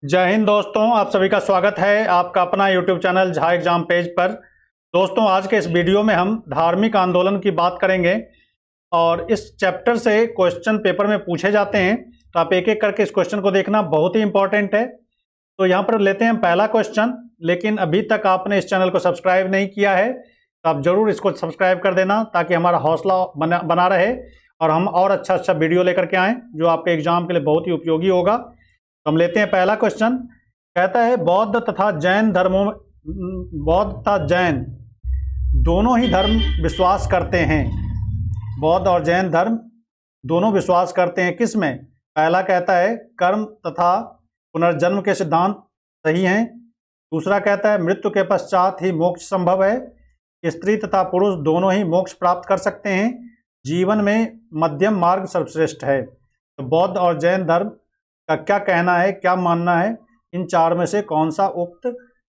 जय हिंद दोस्तों, आप सभी का स्वागत है आपका अपना YouTube channel Jha exam page पर। दोस्तों, आज के इस वीडियो में हम धार्मिक आंदोलन की बात करेंगे और इस चैप्टर से क्वेश्चन पेपर में पूछे जाते हैं, तो आप एक एक करके इस क्वेश्चन को देखना बहुत ही इंपॉर्टेंट है। तो यहाँ पर लेते हैं पहला क्वेश्चन। लेकिन अभी तक आपने इस चैनल को सब्सक्राइब नहीं किया है तो आप जरूर इसको सब्सक्राइब कर देना, ताकि हमारा हौसला बना रहे और हम और अच्छा वीडियो लेकर के आएँ जो आपके एग्जाम के लिए बहुत ही उपयोगी होगा। हम लेते हैं पहला क्वेश्चन। कहता है बौद्ध तथा जैन दोनों ही धर्म विश्वास करते हैं। बौद्ध और जैन धर्म दोनों विश्वास करते हैं किस में? पहला कहता है कर्म तथा पुनर्जन्म के सिद्धांत सही हैं। दूसरा कहता है मृत्यु के पश्चात ही मोक्ष संभव है। स्त्री तथा पुरुष दोनों ही मोक्ष प्राप्त कर सकते हैं। जीवन में मध्यम मार्ग सर्वश्रेष्ठ है। तो बौद्ध और जैन धर्म का क्या कहना है, क्या मानना है? इन चार में से कौन सा उक्त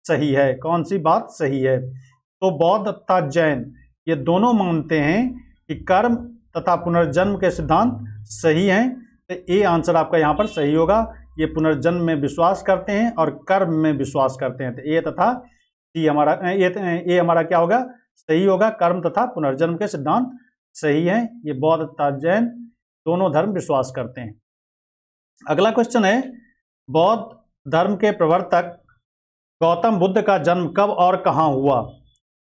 सही है, कौन सी बात सही है? तो बौद्ध तथा जैन ये दोनों मानते हैं कि कर्म तथा पुनर्जन्म के सिद्धांत सही हैं। तो ये आंसर आपका यहाँ पर सही होगा। ये पुनर्जन्म में विश्वास करते हैं और कर्म में विश्वास करते हैं। तो ए तथा सी हमारा ये हमारा क्या होगा? सही होगा। कर्म तथा पुनर्जन्म के सिद्धांत सही हैं। ये बौद्ध तथा जैन दोनों धर्म विश्वास करते हैं। अगला क्वेश्चन है बौद्ध धर्म के प्रवर्तक गौतम बुद्ध का जन्म कब और कहाँ हुआ?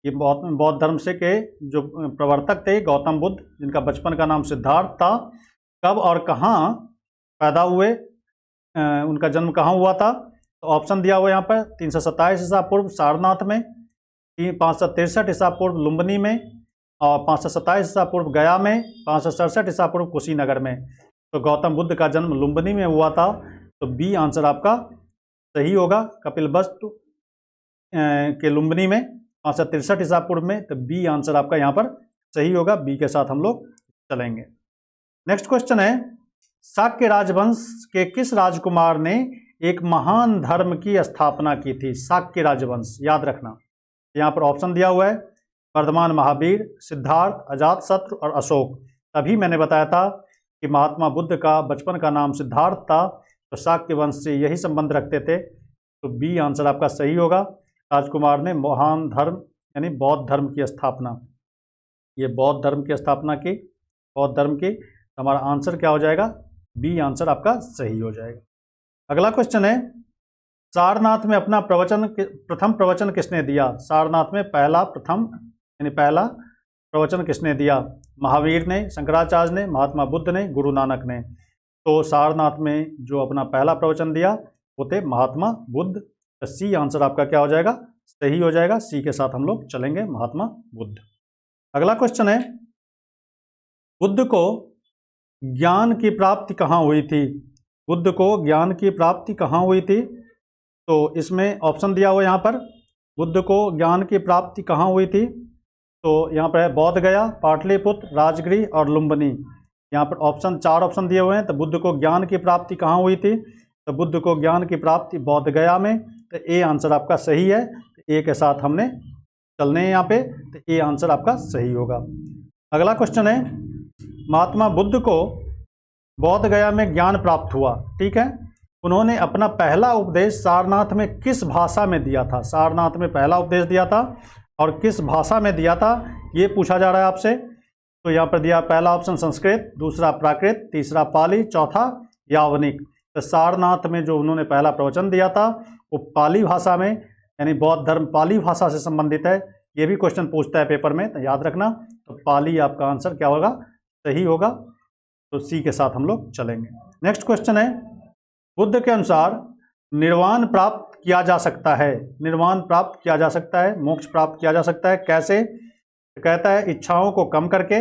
ये बौद्ध धर्म से के जो प्रवर्तक थे गौतम बुद्ध, जिनका बचपन का नाम सिद्धार्थ था, कब और कहाँ पैदा हुए, उनका जन्म कहाँ हुआ था? तो ऑप्शन दिया हुआ यहाँ पर 327 ईसा पूर्व सारनाथ में, 563 ईसा पूर्व लुम्बिनी में, और 527 ईसा पूर्व गया में, 567 ईसा पूर्व कुशीनगर में। तो गौतम बुद्ध का जन्म लुम्बिनी में हुआ था। तो बी आंसर आपका सही होगा। कपिलवस्तु के लुम्बिनी में 563 ईसा पूर्व में। तो बी आंसर आपका यहाँ पर सही होगा। बी के साथ हम लोग चलेंगे। नेक्स्ट क्वेश्चन है शाक्य राजवंश के किस राजकुमार ने एक महान धर्म की स्थापना की थी? शाक्य राजवंश याद रखना। यहाँ पर ऑप्शन दिया हुआ है वर्धमान महावीर, सिद्धार्थ, अजातशत्रु और अशोक। तभी मैंने बताया था कि महात्मा बुद्ध का बचपन का नाम सिद्धार्थ था, तो शाक्य वंश से यही संबंध रखते थे। तो बी आंसर आपका सही होगा। राजकुमार ने महान धर्म यानी बौद्ध धर्म की स्थापना, ये बौद्ध धर्म की स्थापना की, बौद्ध धर्म की। तो हमारा आंसर क्या हो जाएगा? बी आंसर आपका सही हो जाएगा। अगला क्वेश्चन है सारनाथ में अपना प्रथम प्रवचन किसने दिया? सारनाथ में पहला प्रवचन किसने दिया? महावीर ने, शंकराचार्य ने, महात्मा बुद्ध ने, गुरु नानक ने। तो सारनाथ में जो अपना पहला प्रवचन दिया वो थे महात्मा बुद्ध। तो सी आंसर आपका क्या हो जाएगा? सही हो जाएगा। सी के साथ हम लोग चलेंगे, महात्मा बुद्ध। अगला क्वेश्चन है बुद्ध को ज्ञान की प्राप्ति कहाँ हुई थी? बुद्ध को ज्ञान की प्राप्ति कहाँ हुई थी? तो इसमें ऑप्शन दिया हुआ यहाँ पर बुद्ध को ज्ञान की प्राप्ति कहाँ हुई थी? तो यहाँ पर है बोध गया, पाटलिपुत्र, राजगृह और लुम्बिनी। यहाँ पर चार ऑप्शन दिए हुए हैं। तो बुद्ध को ज्ञान की प्राप्ति कहाँ हुई थी? तो बुद्ध को ज्ञान की प्राप्ति बोध गया में। तो ए आंसर आपका सही है। तो ए के साथ हमने चलने हैं यहाँ पे। तो ए आंसर आपका सही होगा। अगला क्वेश्चन है महात्मा बुद्ध को बोध गया में ज्ञान प्राप्त हुआ, ठीक है। उन्होंने अपना पहला उपदेश सारनाथ में किस भाषा में दिया था? सारनाथ में पहला उपदेश दिया था और किस भाषा में दिया था, ये पूछा जा रहा है आपसे। तो यहाँ पर दिया पहला ऑप्शन संस्कृत, दूसरा प्राकृत, तीसरा पाली, चौथा यावनिक। तो सारनाथ में जो उन्होंने पहला प्रवचन दिया था वो पाली भाषा में, यानी बौद्ध धर्म पाली भाषा से संबंधित है। ये भी क्वेश्चन पूछता है पेपर में, तो याद रखना। तो पाली आपका आंसर क्या होगा? सही होगा। तो सी के साथ हम लोग चलेंगे। नेक्स्ट क्वेश्चन है बुद्ध के अनुसार निर्वाण प्राप्त किया जा सकता है। निर्वाण प्राप्त किया जा सकता है, मोक्ष प्राप्त किया जा सकता है, कैसे? तो कहता है इच्छाओं को कम करके,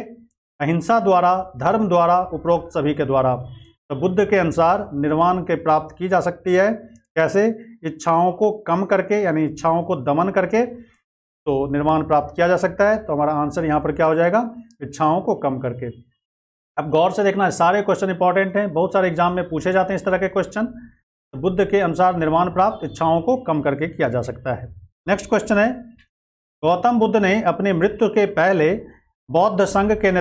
अहिंसा द्वारा, धर्म द्वारा, उपरोक्त सभी के द्वारा। तो बुद्ध के अनुसार निर्वाण के प्राप्त की जा सकती है कैसे? इच्छाओं को कम करके, यानी इच्छाओं को दमन करके तो निर्वाण प्राप्त किया जा सकता है। तो हमारा आंसर यहाँ पर क्या हो जाएगा? इच्छाओं को कम करके। अब गौर से देखना, सारे क्वेश्चन इंपॉर्टेंट हैं, बहुत सारे एग्जाम में पूछे जाते हैं इस तरह के क्वेश्चन। तो बुद्ध के अनुसार निर्वाण प्राप्त इच्छाओं को कम करके किया जा सकता है। नेक्स्ट क्वेश्चन है गौतम बुद्ध ने अपनी मृत्यु के पहले बौद्ध संघ के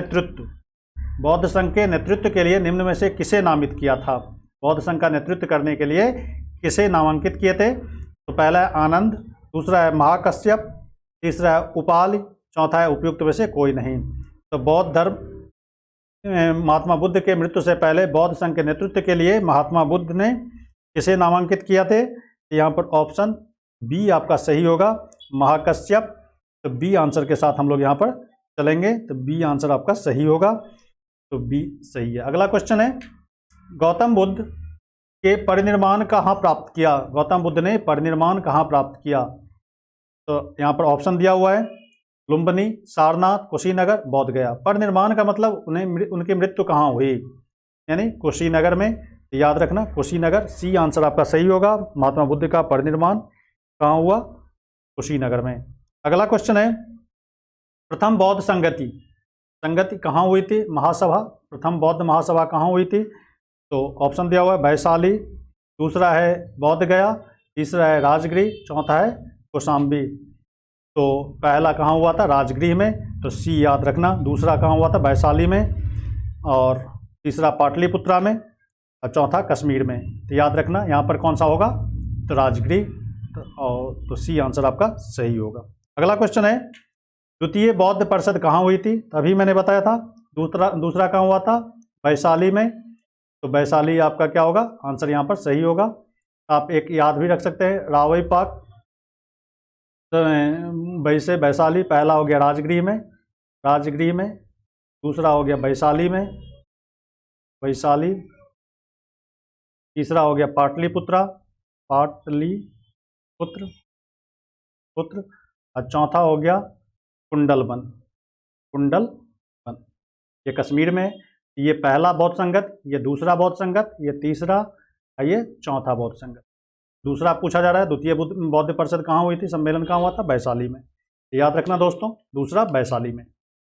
नेतृत्व के लिए निम्न में से किसे नामित किया था? बौद्ध संघ का नेतृत्व करने के लिए किसे नामांकित किए थे? तो पहला है आनंद, दूसरा है महाकश्यप, तीसरा है उपाल, चौथा है उपयुक्त में से कोई नहीं। तो बौद्ध धर्म महात्मा बुद्ध के मृत्यु से पहले बौद्ध संघ के नेतृत्व के लिए महात्मा बुद्ध ने किसे नामांकित किया थे? यहाँ पर ऑप्शन बी आपका सही होगा, महाकश्यप। तो बी आंसर के साथ हम लोग यहाँ पर चलेंगे, तो बी आंसर आपका सही होगा, तो बी सही है। अगला क्वेश्चन है, गौतम बुद्ध के परिनिर्वाण कहाँ प्राप्त किया? गौतम बुद्ध ने परिनिर्वाण कहाँ प्राप्त किया? तो यहाँ पर ऑप्शन दिया हुआ है, लुम्बिनी, सारनाथ, कुशीनगर, बोध गया। परिनिर्वाण का मतलब उनकी मृत्यु कहाँ हुई, यानी कुशीनगर में। याद रखना कुशीनगर, सी आंसर आपका सही होगा। महात्मा बुद्ध का परिनिर्वाण कहाँ हुआ? कुशीनगर में। अगला क्वेश्चन है, प्रथम बौद्ध संगति कहाँ हुई थी? महासभा, प्रथम बौद्ध महासभा कहाँ हुई थी? तो ऑप्शन दिया हुआ है वैशाली, दूसरा है बोध गया, तीसरा है राजगृह, चौथा है कौशाम्बी। तो पहला कहाँ हुआ था? राजगृह में, तो सी याद रखना। दूसरा कहाँ हुआ था? वैशाली में, और तीसरा पाटलिपुत्रा में, और चौथा कश्मीर में। तो याद रखना यहाँ पर कौन सा होगा? तो राजगृह, तो सी आंसर आपका सही होगा। अगला क्वेश्चन है, द्वितीय बौद्ध परिषद कहाँ हुई थी? तभी मैंने बताया था। दूसरा कहाँ हुआ था? वैशाली में, तो वैशाली आपका क्या होगा? आंसर यहाँ पर सही होगा। आप एक याद भी रख सकते हैं, रावई पाक। तो वैसे वैशाली पहला हो गया राजगृह में, दूसरा हो गया वैशाली में, तीसरा हो गया पाटलिपुत्र, और चौथा हो गया कुंडलवन। ये कश्मीर में। ये पहला बौद्ध संगत, ये दूसरा बौद्ध संगत, ये तीसरा, ये चौथा बौद्ध संगत। दूसरा पूछा जा रहा है, द्वितीय बौद्ध परिषद कहाँ हुई थी, सम्मेलन कहाँ हुआ था? वैशाली में। याद रखना दोस्तों, दूसरा वैशाली में।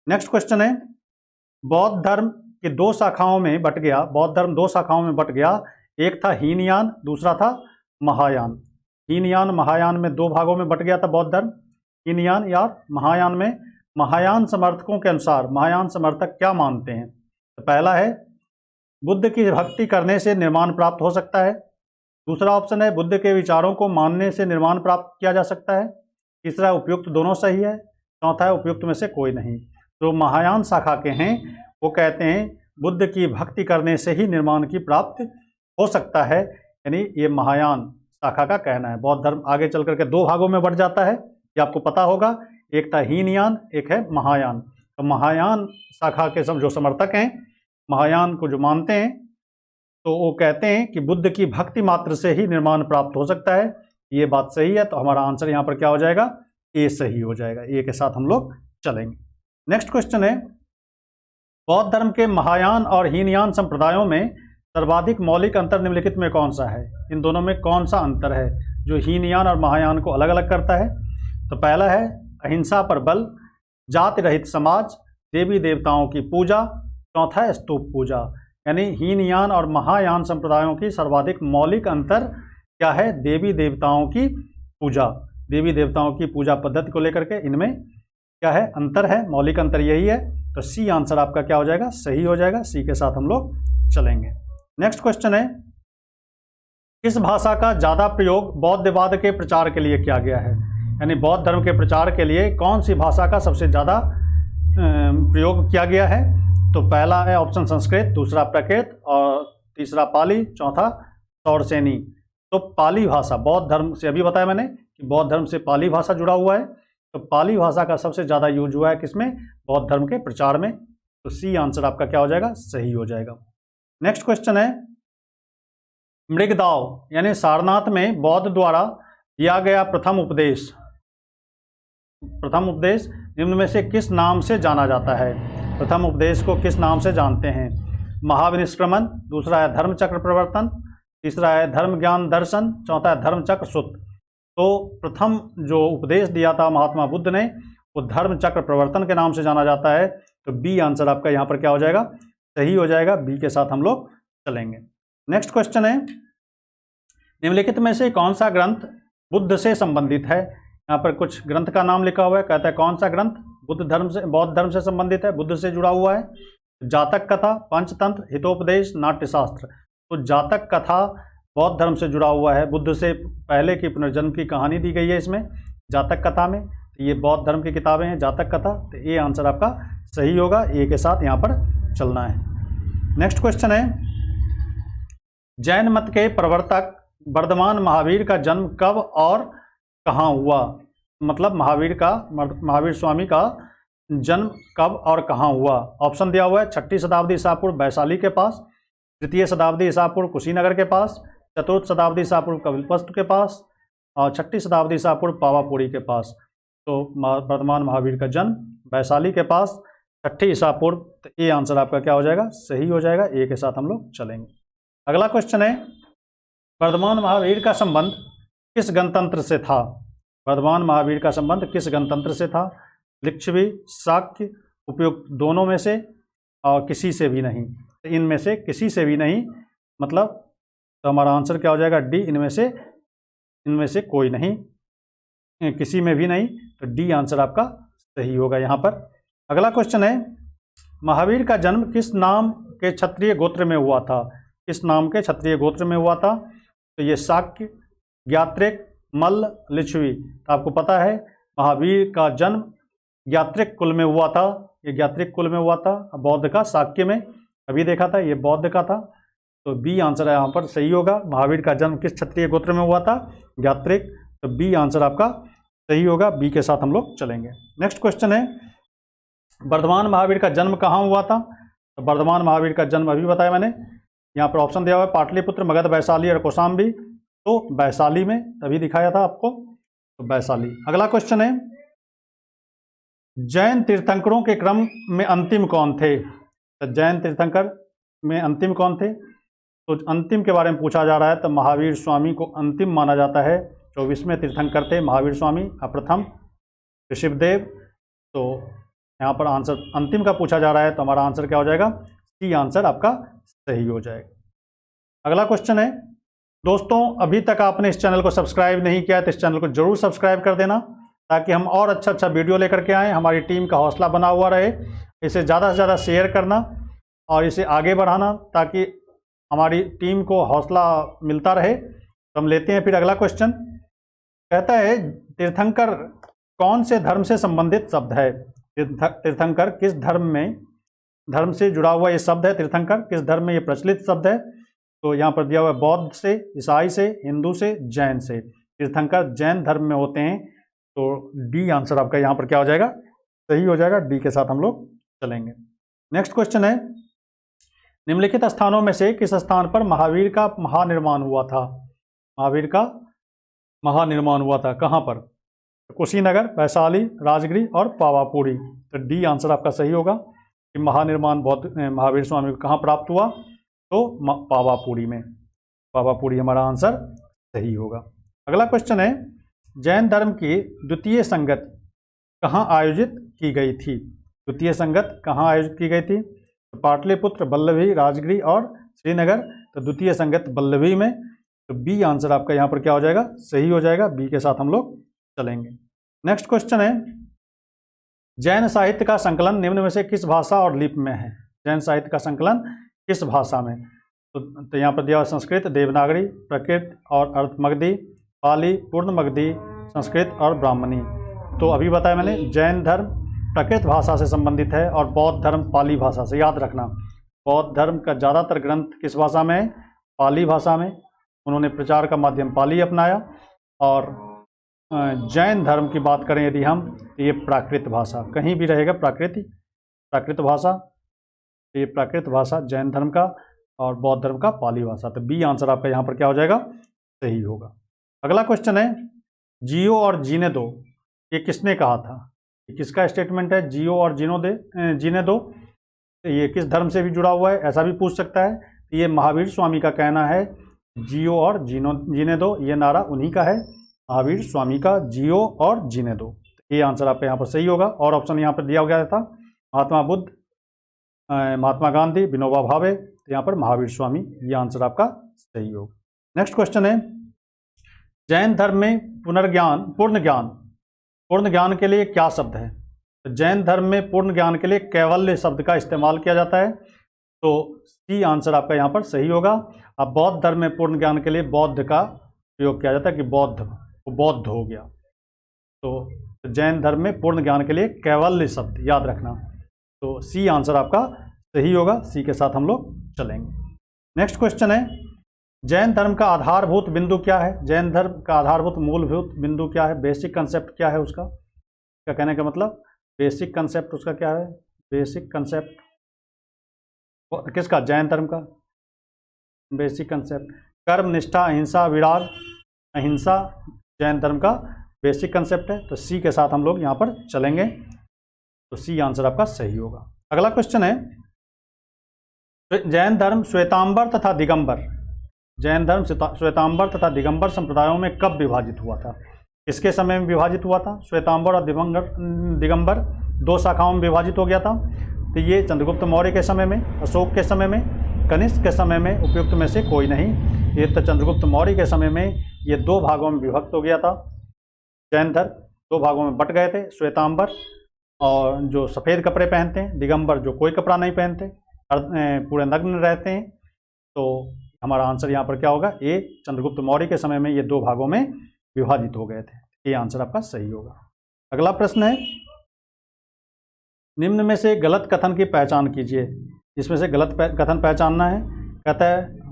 नेक्स्ट क्वेश्चन है, बौद्ध धर्म के दो शाखाओं में बट गया। बौद्ध धर्म दो शाखाओं में बट गया, एक था हीनयान, दूसरा था महायान। हीनयान महायान में दो भागों में बट गया था बौद्ध धर्म, हीनयान या महायान में। महायान समर्थकों के अनुसार महायान समर्थक क्या मानते हैं? तो पहला है, बुद्ध की भक्ति करने से निर्वाण प्राप्त हो सकता है। दूसरा ऑप्शन है, बुद्ध के विचारों को मानने से निर्वाण प्राप्त किया जा सकता है। तीसरा उपयुक्त दोनों सही है। चौथा है उपयुक्त में से कोई नहीं। जो महायान शाखा के हैं वो कहते हैं बुद्ध की भक्ति करने से ही निर्वाण की प्राप्ति हो सकता है, यानी ये महायान शाखा का कहना है। बौद्ध धर्म आगे चल करके दो भागों में बढ़ जाता है, ये आपको पता होगा। एक था हीनयान, एक है महायान। तो महायान शाखा के जो समर्थक हैं, महायान को जो मानते हैं, तो वो कहते हैं कि बुद्ध की भक्ति मात्र से ही निर्वाण प्राप्त हो सकता है। ये बात सही है, तो हमारा आंसर यहाँ पर क्या हो जाएगा? ए सही हो जाएगा। ए के साथ हम लोग चलेंगे। नेक्स्ट क्वेश्चन है, बौद्ध धर्म के महायान और हीनयान संप्रदायों में सर्वाधिक मौलिक अंतर निम्नलिखित में कौन सा है? इन दोनों में कौन सा अंतर है जो हीनयान और महायान को अलग अलग करता है? तो पहला है अहिंसा पर बल, जाति रहित समाज, देवी देवताओं की पूजा, चौथा है स्तूप पूजा। यानी हीनयान और महायान संप्रदायों की सर्वाधिक मौलिक अंतर क्या है? देवी देवताओं की पूजा। देवी देवताओं की पूजा पद्धति को लेकर के इनमें क्या है? अंतर है, मौलिक अंतर यही है। तो सी आंसर आपका क्या हो जाएगा? सही हो जाएगा। सी के साथ हम लोग चलेंगे। नेक्स्ट क्वेश्चन है, किस भाषा का ज़्यादा प्रयोग बौद्धवाद के प्रचार के लिए किया गया है? यानी बौद्ध धर्म के प्रचार के लिए कौन सी भाषा का सबसे ज़्यादा प्रयोग किया गया है? तो पहला है ऑप्शन संस्कृत, दूसरा प्राकृत, और तीसरा पाली, चौथा सौरसेनी। तो पाली भाषा बौद्ध धर्म से, अभी बताया मैंने कि बौद्ध धर्म से पाली भाषा जुड़ा हुआ है। तो पाली भाषा का सबसे ज़्यादा यूज हुआ है किसमें? बौद्ध धर्म के प्रचार में। तो सी आंसर आपका क्या हो जाएगा? सही हो जाएगा। नेक्स्ट क्वेश्चन है, मृगदाव यानी सारनाथ में बौद्ध द्वारा दिया गया प्रथम उपदेश निम्न में से किस नाम से जाना जाता है? प्रथम उपदेश को किस नाम से जानते हैं? महाविनिष्क्रमण, दूसरा है धर्मचक्र प्रवर्तन, तीसरा है धर्म ज्ञान दर्शन, चौथा है धर्मचक्र सुत्त। तो प्रथम जो उपदेश दिया था महात्मा बुद्ध ने, वो धर्मचक्र प्रवर्तन के नाम से जाना जाता है। तो बी आंसर आपका यहाँ पर क्या हो जाएगा? सही हो जाएगा। बी के साथ हम लोग चलेंगे। नेक्स्ट क्वेश्चन है, निम्नलिखित में से कौन सा ग्रंथ बुद्ध से संबंधित है? यहाँ पर कुछ ग्रंथ का नाम लिखा हुआ है, कहता है कौन सा ग्रंथ बौद्ध धर्म से संबंधित है, बुद्ध से जुड़ा हुआ है? जातक कथा, पंचतंत्र, हितोपदेश, नाट्यशास्त्र। तो जातक कथा बौद्ध धर्म से जुड़ा हुआ है। बुद्ध से पहले की पुनर्जन्म की कहानी दी गई है इसमें जातक कथा में। तो ये बौद्ध धर्म की किताबें हैं, जातक कथा। तो ये आंसर आपका सही होगा, ए के साथ यहाँ पर चलना है। नेक्स्ट क्वेश्चन है, जैन मत के प्रवर्तक वर्धमान महावीर का जन्म कब और कहाँ हुआ? मतलब महावीर स्वामी का जन्म कब और कहाँ हुआ? ऑप्शन दिया हुआ है 6ठी शताब्दी ईसा पूर्व वैशाली के पास, 3य शताब्दी ईसा पूर्व कुशीनगर के पास, 4th शताब्दी ईसा पूर्व कपिलवस्तु के पास और 6ठी शताब्दी ईसा पूर्व पावापुरी के पास। तो वर्धमान महावीर का जन्म वैशाली के पास 6ठी ईसा पूर्व। तो ये आंसर आपका क्या हो जाएगा? सही हो जाएगा, ए के साथ हम लोग चलेंगे। अगला क्वेश्चन है, वर्धमान महावीर का संबंध किस गणतंत्र से था? वर्धमान महावीर का संबंध किस गणतंत्र से था? लिच्छवी, शाक्य, उपयुक्त दोनों में से और किसी से भी नहीं। तो इनमें से किसी से भी नहीं, मतलब तो हमारा आंसर क्या हो जाएगा? डी, इनमें से कोई नहीं, किसी में भी नहीं। तो डी आंसर आपका सही होगा यहाँ पर। अगला क्वेश्चन है, महावीर का जन्म किस नाम के क्षत्रिय गोत्र में हुआ था? किस नाम के क्षत्रिय गोत्र में हुआ था? तो ये शाक्य, ज्ञात्रिक, मल्ल, लिच्छवी। तो आपको पता है महावीर का जन्म ज्ञात्रिक कुल में हुआ था, ये ज्ञात्रिक कुल में हुआ था। बौद्ध का शाक्य में, अभी देखा था, ये बौद्ध का था। तो बी आंसर यहाँ पर सही होगा। महावीर का जन्म किस क्षत्रिय गोत्र में हुआ था? ज्ञात्रिक। तो बी आंसर आपका सही होगा, बी के साथ हम लोग चलेंगे। नेक्स्ट क्वेश्चन है, वर्धमान महावीर का जन्म कहाँ हुआ था? तो वर्धमान महावीर का जन्म अभी बताया मैंने, यहाँ पर ऑप्शन दिया हुआ है पाटलिपुत्र, मगध, वैशाली और कौशाम्बी। तो वैशाली में तभी दिखाया था आपको, तो वैशाली। अगला क्वेश्चन है, जैन तीर्थंकरों के क्रम में अंतिम कौन थे? तो जैन तीर्थंकर में अंतिम कौन थे? तो अंतिम के बारे में पूछा जा रहा है। तो महावीर स्वामी को अंतिम माना जाता है। 24वें तीर्थंकर थे महावीर स्वामी, प्रथम ऋषभदेव। तो यहाँ पर आंसर अंतिम का पूछा जा रहा है, तो हमारा आंसर क्या हो जाएगा? सी आंसर आपका सही हो जाएगा। अगला क्वेश्चन है, दोस्तों अभी तक आपने इस चैनल को सब्सक्राइब नहीं किया है तो इस चैनल को जरूर सब्सक्राइब कर देना, ताकि हम और अच्छा वीडियो लेकर के आएँ, हमारी टीम का हौसला बना हुआ रहे। इसे ज़्यादा से ज़्यादा शेयर करना और इसे आगे बढ़ाना, ताकि हमारी टीम को हौसला मिलता रहे। तो हम लेते हैं फिर अगला क्वेश्चन। कहता है, तीर्थंकर कौन से धर्म से संबंधित शब्द है? तीर्थंकर किस धर्म से जुड़ा हुआ ये शब्द है? तीर्थंकर किस धर्म में ये प्रचलित शब्द है? तो यहाँ पर दिया हुआ है बौद्ध से, ईसाई से, हिंदू से, जैन से। तीर्थंकर जैन धर्म में होते हैं। तो डी आंसर आपका यहाँ पर क्या हो जाएगा? सही हो जाएगा, डी के साथ हम लोग चलेंगे। नेक्स्ट क्वेश्चन है, निम्नलिखित स्थानों में से किस स्थान पर महावीर का महानिर्माण हुआ था? महावीर का महानिर्माण हुआ था कहाँ पर? कुशीनगर, वैशाली, राजगिरी और पावापुरी। तो डी आंसर आपका सही होगा कि महानिर्माण महावीर स्वामी को कहाँ प्राप्त हुआ? तो पावापुरी में। पावापुरी हमारा आंसर सही होगा। अगला क्वेश्चन है, जैन धर्म की द्वितीय संगत कहाँ आयोजित की गई थी? द्वितीय संगत कहाँ आयोजित की गई थी? तो पाटलिपुत्र, वल्लभी, राजगिरी और श्रीनगर। तो द्वितीय संगत वल्लभी में। तो बी आंसर आपका यहाँ पर क्या हो जाएगा? सही हो जाएगा, बी के साथ हम लोग चलेंगे। नेक्स्ट क्वेश्चन है, जैन साहित्य का संकलन निम्न में से किस भाषा और लिपि में है? जैन साहित्य का संकलन किस भाषा में? तो यहाँ पर दिया हुआ संस्कृत, देवनागरी, प्राकृत और अर्थमगधी, पाली, पूर्णमगधी, संस्कृत और ब्राह्मणी। तो अभी बताया मैंने, जैन धर्म प्राकृत भाषा से संबंधित है और बौद्ध धर्म पाली भाषा से। याद रखना, बौद्ध धर्म का ज़्यादातर ग्रंथ किस भाषा में है? पाली भाषा में। उन्होंने प्रचार का माध्यम पाली अपनाया। और जैन धर्म की बात करें यदि हम, तो ये प्राकृत भाषा, कहीं भी रहेगा प्राकृत भाषा। तो ये प्राकृत भाषा जैन धर्म का और बौद्ध धर्म का पाली भाषा। तो बी आंसर आपका यहाँ पर क्या हो जाएगा? सही होगा। अगला क्वेश्चन है, जियो और जीने दो, ये किसने कहा था? ये किसका स्टेटमेंट है? जियो और जीने दो। तो ये किस धर्म से भी जुड़ा हुआ है, ऐसा भी पूछ सकता है। तो ये महावीर स्वामी का कहना है, जियो और जीने दो, ये नारा उन्हीं का है, महावीर स्वामी का, जियो और जीने दो। ये आंसर आपका यहाँ पर सही होगा। और ऑप्शन यहाँ पर दिया गया था, महात्मा बुद्ध, महात्मा गांधी, विनोबा भावे। तो यहाँ पर महावीर स्वामी, ये आंसर आपका सही होगा। नेक्स्ट क्वेश्चन है, जैन धर्म में पूर्ण ज्ञान के लिए क्या शब्द है? तो जैन धर्म में पूर्ण ज्ञान के लिए कैवल्य शब्द का इस्तेमाल किया जाता है। तो सी आंसर आपका यहाँ पर सही होगा। अब बौद्ध धर्म में पूर्ण ज्ञान के लिए बौद्ध का प्रयोग किया जाता है कि बौद्ध, वो बौद्ध हो गया। तो जैन धर्म में पूर्ण ज्ञान के लिए कैवल्य शब्द याद रखना। तो सी आंसर आपका सही होगा, सी के साथ हम लोग चलेंगे। नेक्स्ट क्वेश्चन है, जैन धर्म का आधारभूत बिंदु क्या है? जैन धर्म का आधारभूत मूलभूत बिंदु क्या है? बेसिक कंसेप्ट क्या है उसका? क्या कहने का मतलब बेसिक कंसेप्ट उसका क्या है? बेसिक कंसेप्ट किसका? जैन धर्म का बेसिक कंसेप्ट कर्म, निष्ठा, अहिंसा, विराग। अहिंसा जैन धर्म का बेसिक कंसेप्ट है। तो सी के साथ हम लोग यहाँ पर चलेंगे। तो सी आंसर आपका सही होगा। अगला क्वेश्चन है, जैन धर्म श्वेतांबर तथा दिगंबर, जैन धर्म श्वेतांबर तथा दिगंबर संप्रदायों में कब विभाजित हुआ था? किसके समय में विभाजित हुआ था? श्वेतांबर और दिगंबर दो शाखाओं में विभाजित हो गया था। तो ये चंद्रगुप्त मौर्य के समय में, अशोक के समय में, कनिष्क के समय में, उपयुक्त में से कोई नहीं। ये तो चंद्रगुप्त मौर्य के समय में ये दो भागों में विभक्त हो गया था। जैन धर्म दो भागों में बट गए थे, श्वेतांबर और जो सफ़ेद कपड़े पहनते हैं, दिगंबर जो कोई कपड़ा नहीं पहनते, पूरे नग्न रहते हैं। तो हमारा आंसर यहाँ पर क्या होगा? ए, चंद्रगुप्त मौर्य के समय में ये दो भागों में विभाजित हो गए थे। ये आंसर आपका सही होगा। अगला प्रश्न है, निम्न में से गलत कथन की पहचान कीजिए। इसमें से गलत कथन पहचानना है। कहता है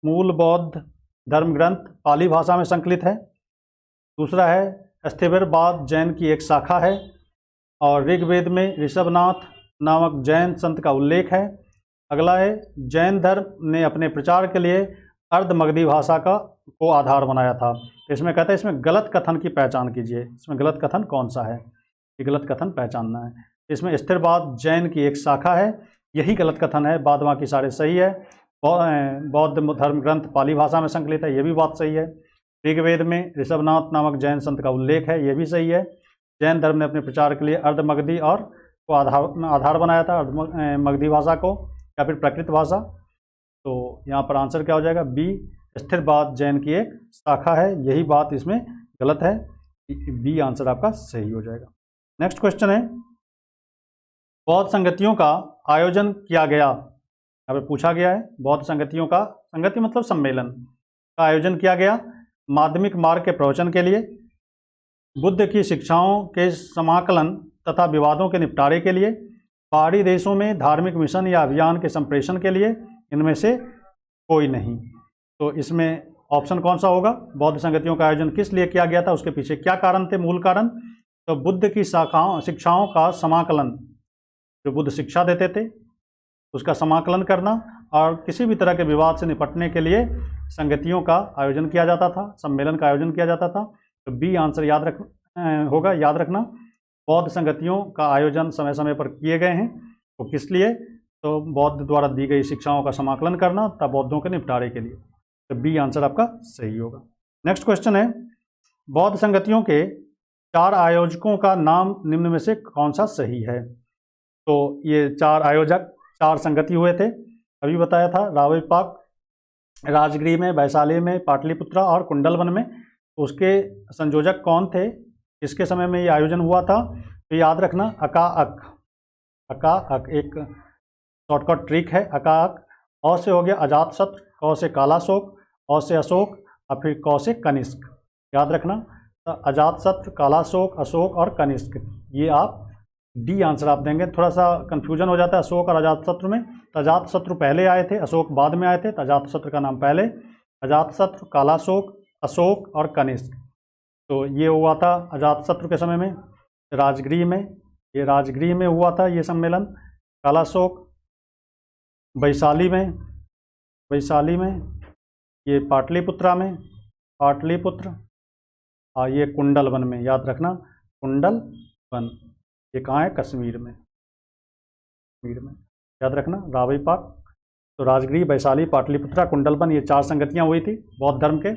मूल बौद्ध धर्म ग्रंथ पाली भाषा में संकलित है। दूसरा है स्थविरवाद जैन की एक शाखा है और ऋग्वेद में ऋषभनाथ नामक जैन संत का उल्लेख है। अगला है जैन धर्म ने अपने प्रचार के लिए अर्धमगधी भाषा को आधार बनाया था। तो इसमें कहता है इसमें गलत कथन की पहचान कीजिए। इसमें गलत कथन कौन सा है? ये गलत कथन पहचानना है। इसमें स्थिरवाद जैन की एक शाखा है, यही गलत कथन है। बाद बाकी सारे सही है। बौद्ध धर्म ग्रंथ पाली भाषा में संकलित है, ये भी बात सही है। ऋग्वेद में ऋषभनाथ नामक जैन संत का उल्लेख है, ये भी सही है। जैन धर्म ने अपने प्रचार के लिए अर्धमगधी और को आधार बनाया था, अर्धमगधी भाषा को या फिर प्राकृत भाषा। तो यहाँ पर आंसर क्या हो जाएगा? बी, स्थिरवाद जैन की एक शाखा है, यही बात इसमें गलत है। बी आंसर आपका सही हो जाएगा। नेक्स्ट क्वेश्चन है, बौद्ध संगतियों का आयोजन किया गया, यहाँ पर पूछा गया है बौद्ध संगतियों का, संगति मतलब सम्मेलन का आयोजन किया गया माध्यमिक मार्ग के प्रवचन के लिए, बुद्ध की शिक्षाओं के समाकलन तथा विवादों के निपटारे के लिए, पहाड़ी देशों में धार्मिक मिशन या अभियान के संप्रेषण के लिए, इनमें से कोई नहीं। तो इसमें ऑप्शन कौन सा होगा? बौद्ध संगतियों का आयोजन किस लिए किया गया था, उसके पीछे क्या कारण थे, मूल कारण? तो बुद्ध की शिक्षाओं का समाकलन, जो बुद्ध शिक्षा देते थे उसका समाकलन करना और किसी भी तरह के विवाद से निपटने के लिए संगतियों का आयोजन किया जाता था, सम्मेलन का आयोजन किया जाता था। तो बी आंसर याद रखना। बौद्ध संगतियों का आयोजन समय समय पर किए गए हैं। तो किस लिए? तो बौद्ध द्वारा दी गई शिक्षाओं का समाकलन करना तथा बौद्धों के निपटारे के लिए। तो बी आंसर आपका सही होगा। नेक्स्ट क्वेश्चन है, बौद्ध संगतियों के 4 आयोजकों का नाम निम्न में से कौन सा सही है? तो ये 4 आयोजक 4 संगति हुए थे, अभी बताया था, रावईपाक, राजगृह में, वैशाली में, पाटलिपुत्रा और कुंडलवन में। उसके संयोजक कौन थे, किसके समय में ये आयोजन हुआ था? तो याद रखना अकाअक एक शॉर्टकट ट्रिक है। अकाअक, अ से हो गया अजातशत्रु, क से कालाशोक, अ से अशोक और फिर क से कनिष्क। याद रखना, तो अजातशत्रु, कालाशोक, अशोक और कनिष्क, ये आप डी आंसर आप देंगे। थोड़ा सा कन्फ्यूजन हो जाता है अशोक और अजातशत्रु में। तो अजातशत्रु पहले आए थे, अशोक बाद में आए थे। तो अजातशत्रु का नाम पहले, अजातशत्रु, कालाशोक, अशोक और कनिष्क। तो ये हुआ था अजातशत्रु के समय में राजगृह में, ये राजगृह में हुआ था ये सम्मेलन। कालाशोक वैशाली में, ये पाटलिपुत्रा में, पाटलिपुत्र, और ये कुंडलवन में। याद रखना कुंडलवन, ये कहाँ है? कश्मीर में। याद रखना रावईपाक। तो राजगृह, वैशाली, पाटलिपुत्रा, कुंडलवन, ये 4 संगतियाँ हुई थी बौद्ध धर्म के।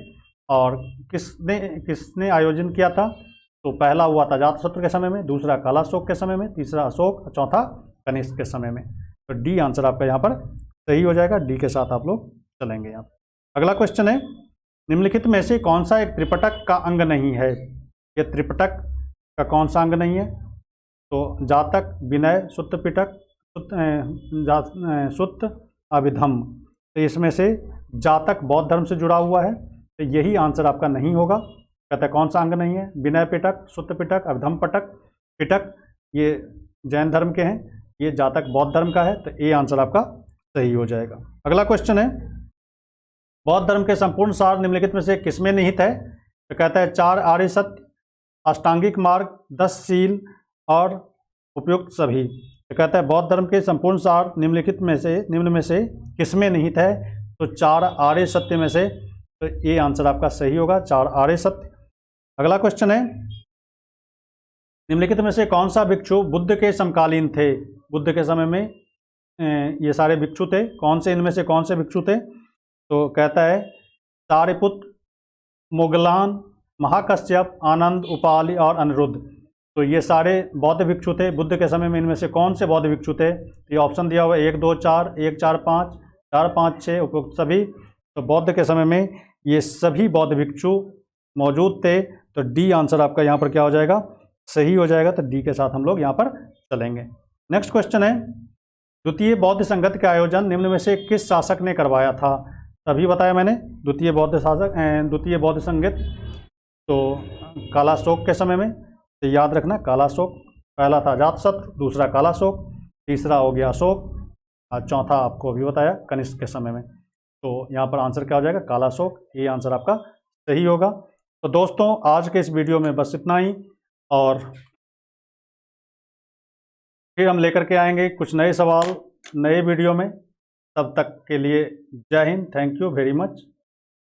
और किसने आयोजन किया था? तो पहला हुआ था अजातशत्रु के समय में, दूसरा कालाशोक के समय में, तीसरा अशोक, चौथा कनिष्क के समय में। तो डी आंसर आपका यहाँ पर सही हो जाएगा। डी के साथ आप लोग चलेंगे यहाँ पर। अगला क्वेश्चन है, निम्नलिखित में से कौन सा एक त्रिपिटक का अंग नहीं है? ये त्रिपिटक का कौन सा अंग नहीं है? तो जातक, विनय, सुत्त पिटक, सुत्त अभिधम। तो इसमें से जातक बौद्ध धर्म से जुड़ा हुआ है, तो यही आंसर आपका नहीं होगा। कहता है कौन सा अंग नहीं है? विनय पिटक, सुत्त पिटक, अभिधम पिटक ये जैन धर्म के हैं, ये जातक बौद्ध धर्म का है, तो ए आंसर आपका सही हो जाएगा। अगला क्वेश्चन है, बौद्ध धर्म के संपूर्ण सार निम्नलिखित में से किसमें निहित है? तो कहता है 4 आर्य सत्य, अष्टांगिक मार्ग, 10 शील और उपयुक्त सभी। तो कहता है बौद्ध धर्म के संपूर्ण सार निम्न में से किसमें निहित है? तो 4 आर्य सत्य में से, तो ये आंसर आपका सही होगा, 4 आर्य सत्य। अगला क्वेश्चन है, निम्नलिखित में से कौन सा भिक्षु बुद्ध के समकालीन थे? बुद्ध के समय में ये सारे भिक्षु थे, कौन से इनमें से कौन से भिक्षु थे? तो कहता है सारिपुत्र, मोगलान, महाकश्यप, आनंद, उपाली और अनिरुद्ध। तो ये सारे बौद्ध भिक्षु थे बुद्ध के समय में। इनमें से कौन से बौद्ध भिक्षु थे? ये ऑप्शन दिया हुआ 1 2 4, 1 4 5, 4 5 6, उपयुक्त सभी। तो बौद्ध के समय में ये सभी बौद्ध भिक्षु मौजूद थे, तो डी आंसर आपका यहाँ पर क्या हो जाएगा? सही हो जाएगा। तो डी के साथ हम लोग यहाँ पर चलेंगे। नेक्स्ट क्वेश्चन है, द्वितीय बौद्ध संगत का आयोजन निम्न में से किस शासक ने करवाया था? तभी बताया मैंने, द्वितीय बौद्ध संगत तो कालाशोक के समय में। तो याद रखना, कालाशोक पहला था अजातशत्रु, दूसरा कालाशोक, तीसरा हो गया अशोक और चौथा आपको अभी बताया कनिष्क के समय में। तो यहाँ पर आंसर क्या हो जाएगा? कालाशोक। ये आंसर आपका सही होगा। तो दोस्तों आज के इस वीडियो में बस इतना ही, और फिर हम लेकर के आएंगे कुछ नए सवाल नए वीडियो में। तब तक के लिए जय Hind, thank you very much.